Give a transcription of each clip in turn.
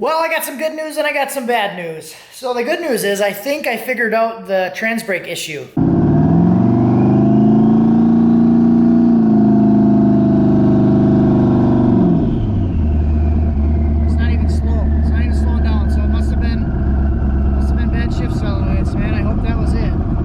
Well, I got some good news and I got some bad news. So the good news is I think I figured out the trans brake issue.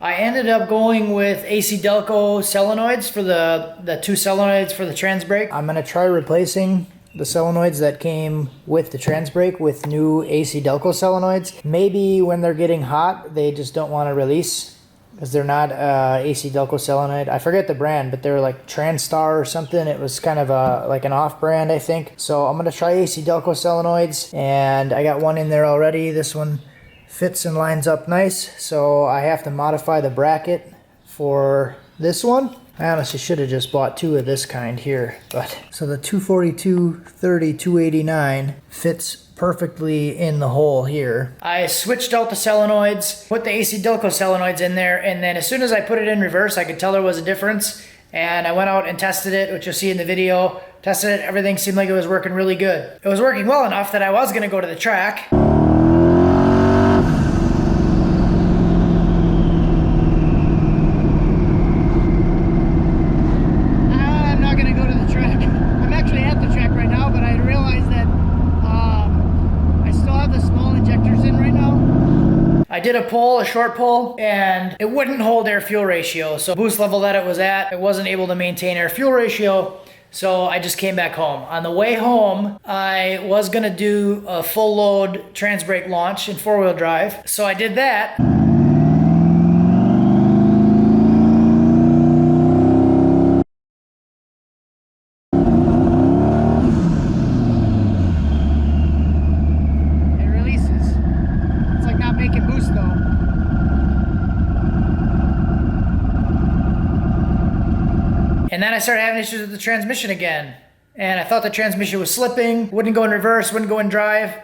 I ended up going with AC Delco solenoids for the two solenoids for the trans brake. I'm gonna try replacing the solenoids that came with the trans brake with new AC Delco solenoids. Maybe when they're getting hot, they just don't want to release because they're not AC Delco solenoid. I forget the brand, but they're like Transtar or something. It was kind of like an off brand, I think. So I'm gonna try AC Delco solenoids, and I got one in there already. This one fits and lines up nice, so I have to modify the bracket for this one. I honestly should have just bought two of this kind here, but so the 242, 30, 289 fits perfectly in the hole here. I switched out the solenoids, put the AC Delco solenoids in there, and then as soon as I put it in reverse, I could tell there was a difference. And I went out and tested it, which you'll see in the video. Tested it, everything seemed like it was working really good. It was working well enough that I was gonna go to the track. I did a pull, a short pull, and it wouldn't hold air-fuel ratio. So boost level that it was at, it wasn't able to maintain air-fuel ratio. So I just came back home. On the way home, I was gonna do a full load trans brake launch in 4-wheel drive. So I did that. And then I started having issues with the transmission again. And I thought the transmission was slipping, wouldn't go in reverse, wouldn't go in drive.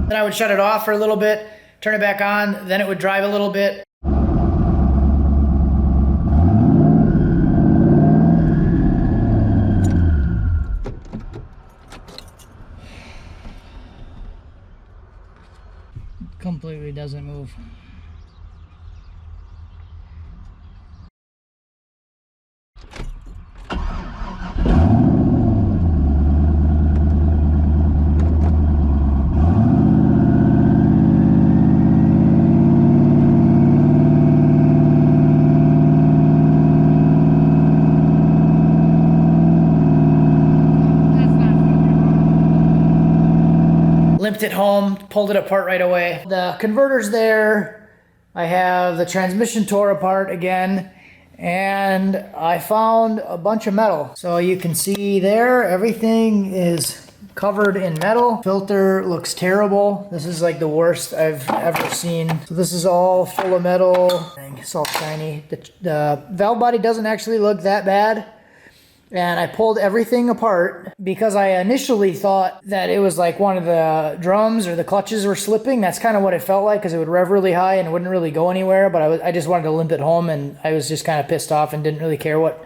Then I would shut it off for a little bit, turn it back on, then it would drive a little bit. Completely doesn't move. Limped it home, pulled it apart right away. The converter's there. I have the transmission tore apart again, and I found a bunch of metal. So you can see there, everything is covered in metal. Filter looks terrible. This is like the worst I've ever seen. So this is all full of metal. It's all shiny. The valve body doesn't actually look that bad. And I pulled everything apart because I initially thought that it was like one of the drums or the clutches were slipping. That's kind of what it felt like, because it would rev really high and it wouldn't really go anywhere. But I just wanted to limp it home, and I was just kind of pissed off and didn't really care what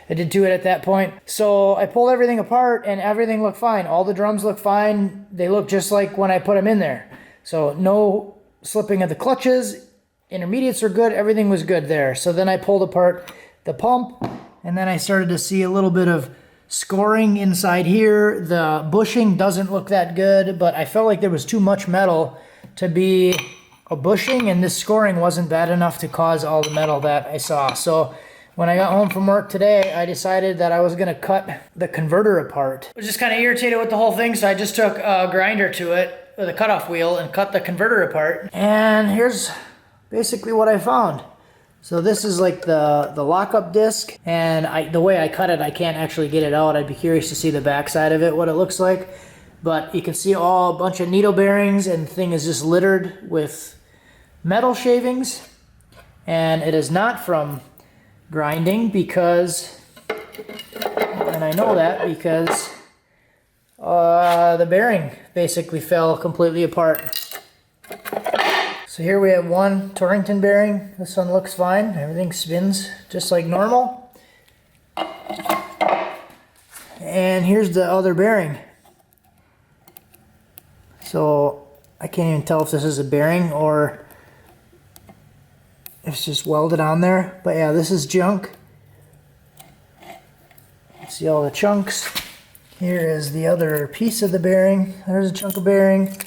I did to it at that point. So I pulled everything apart and everything looked fine. All the drums look fine. They look just like when I put them in there. So no slipping of the clutches. Intermediates are good. Everything was good there. So then I pulled apart the pump. And then I started to see a little bit of scoring inside here. The bushing doesn't look that good, but I felt like there was too much metal to be a bushing, and this scoring wasn't bad enough to cause all the metal that I saw. So when I got home from work today, I decided that I was gonna cut the converter apart. I was just kind of irritated with the whole thing, so I just took a grinder to it with a cutoff wheel and cut the converter apart. And here's basically what I found. So this is like the lockup disc, and the way I cut it, I can't actually get it out. I'd be curious to see the back side of it, what it looks like. But you can see a bunch of needle bearings, and the thing is just littered with metal shavings. And it is not from grinding because, and I know that because the bearing basically fell completely apart. So here we have one Torrington bearing. This one looks fine. Everything spins just like normal. And here's the other bearing. So I can't even tell if this is a bearing or it's just welded on there. But yeah, this is junk. See all the chunks. Here is the other piece of the bearing. There's a chunk of bearing.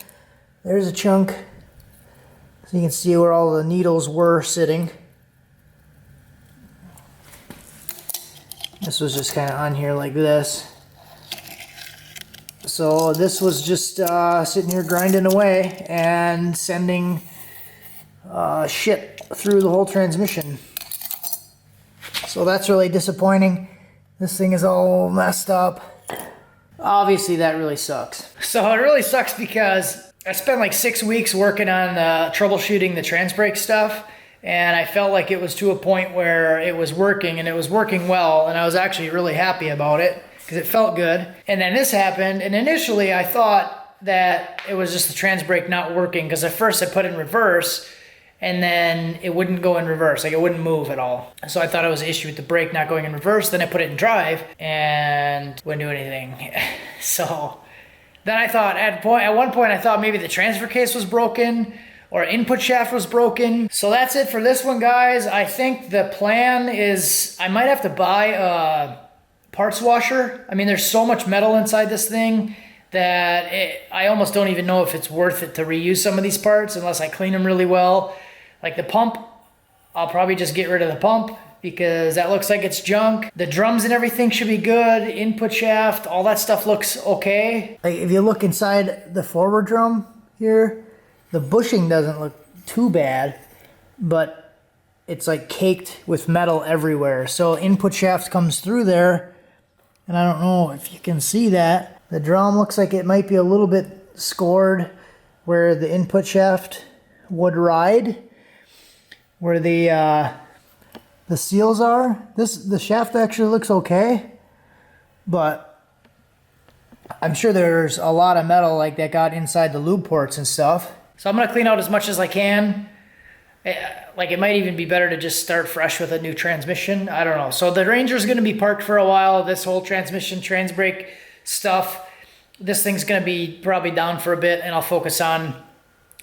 There's a chunk. So you can see where all the needles were sitting. This was just kind of on here like this. So this was just sitting here grinding away and sending shit through the whole transmission. So that's really disappointing. This thing is all messed up. Obviously that really sucks. So it really sucks because I spent like 6 weeks working on troubleshooting the trans brake stuff, and I felt like it was to a point where it was working, and it was working well, and I was actually really happy about it because it felt good. And then this happened, and initially I thought that it was just the trans brake not working because at first I put it in reverse and then it wouldn't go in reverse, like it wouldn't move at all. So I thought it was an issue with the brake not going in reverse. Then I put it in drive and wouldn't do anything. So then I thought, at one point I thought maybe the transfer case was broken or input shaft was broken. So that's it for this one, guys. I think the plan is I might have to buy a parts washer. I mean, there's so much metal inside this thing that I almost don't even know if it's worth it to reuse some of these parts unless I clean them really well. Like the pump, I'll probably just get rid of the pump because that looks like it's junk. The drums and everything should be good. Input shaft, all that stuff looks okay. Like if you look inside the forward drum here, the bushing doesn't look too bad, but it's like caked with metal everywhere. So input shaft comes through there, and I don't know if you can see that. The drum looks like it might be a little bit scored where the input shaft would ride, where the seals are. The shaft actually looks okay, but I'm sure there's a lot of metal like that got inside the lube ports and stuff. So I'm gonna clean out as much as I can. Like it might even be better to just start fresh with a new transmission. I don't know. So the Ranger's gonna be parked for a while. This whole transmission, trans brake stuff, this thing's gonna be probably down for a bit, and I'll focus on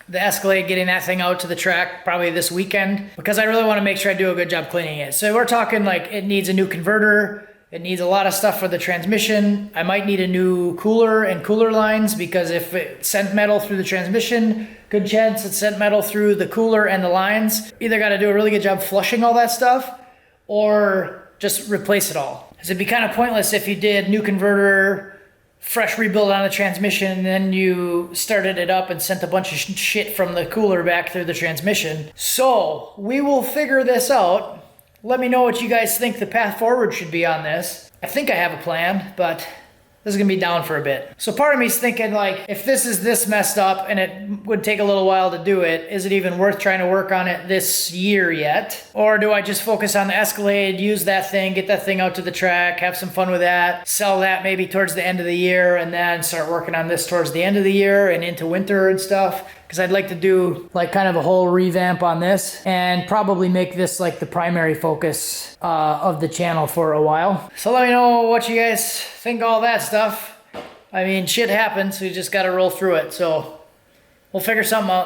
the Escalade, getting that thing out to the track probably this weekend because I really want to make sure I do a good job cleaning it. So we're talking like it needs a new converter. It needs a lot of stuff for the transmission. I might need a new cooler and cooler lines because if it sent metal through the transmission, good chance it sent metal through the cooler and the lines. Either got to do a really good job flushing all that stuff or just replace it all. Because it'd be kind of pointless if you did new converter, fresh rebuild on the transmission, and then you started it up and sent a bunch of shit from the cooler back through the transmission. So we will figure this out. Let me know what you guys think the path forward should be on this. I think I have a plan, but this is gonna be down for a bit. So part of me is thinking like, if this is this messed up and it would take a little while to do it, is it even worth trying to work on it this year yet? Or do I just focus on the Escalade, use that thing, get that thing out to the track, have some fun with that, sell that maybe towards the end of the year, and then start working on this towards the end of the year and into winter and stuff? Because I'd like to do like kind of a whole revamp on this and probably make this like the primary focus of the channel for a while. So let me know what you guys think of all that stuff. I mean, shit happens, we just gotta roll through it. So we'll figure something out.